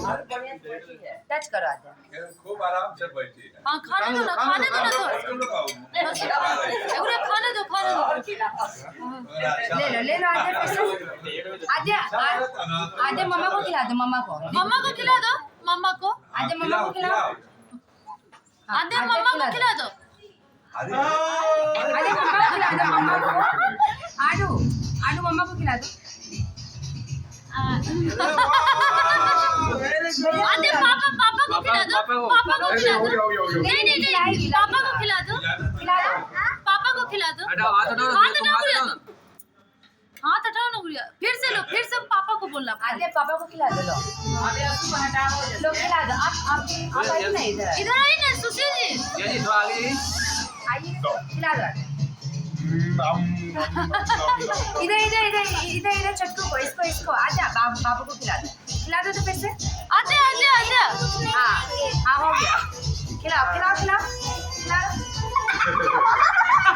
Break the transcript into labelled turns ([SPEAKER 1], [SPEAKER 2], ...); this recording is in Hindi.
[SPEAKER 1] टच करो आजा
[SPEAKER 2] खूब आराम से बैठी है।
[SPEAKER 3] हाँ खाने दो ना खाने दो ना तो
[SPEAKER 2] तुम लोग आओ।
[SPEAKER 3] अरे खाने दो खाने दो
[SPEAKER 1] ले लो आजा फिर से आजा आजा मम्मा को खिला दो मम्मा को
[SPEAKER 3] मम्मा को खिला दो मम्मा को
[SPEAKER 1] आजा मम्मा को खिलाओ
[SPEAKER 3] आधे मम्मा को खिला दो
[SPEAKER 1] आजा मम्मा को खिला दो मम्मा को आडू आडू मम्मा को खिला दो
[SPEAKER 3] आधे पापा पापा को खिला दो पापा को खिला दो नहीं नहीं नहीं पापा को खिला दो पापा को खिला दो हाथ हटाओ गुड़िया फिर से लो फिर से पापा को बोलना
[SPEAKER 1] आजा पापा को खिला दो लो खिला दो आप आइए ना इधर
[SPEAKER 3] इधर आइए ना सुशील जी
[SPEAKER 4] जी थोड़ा आगे
[SPEAKER 1] आइए खिला दो इधर इधर इधर इधर इधर चक्कू को इसको आजा बाबू को खिला दो तो फिर से
[SPEAKER 3] आजा आजा आजा
[SPEAKER 1] हाँ हाँ हो गया खिलाओ खिलाओ खिलाओ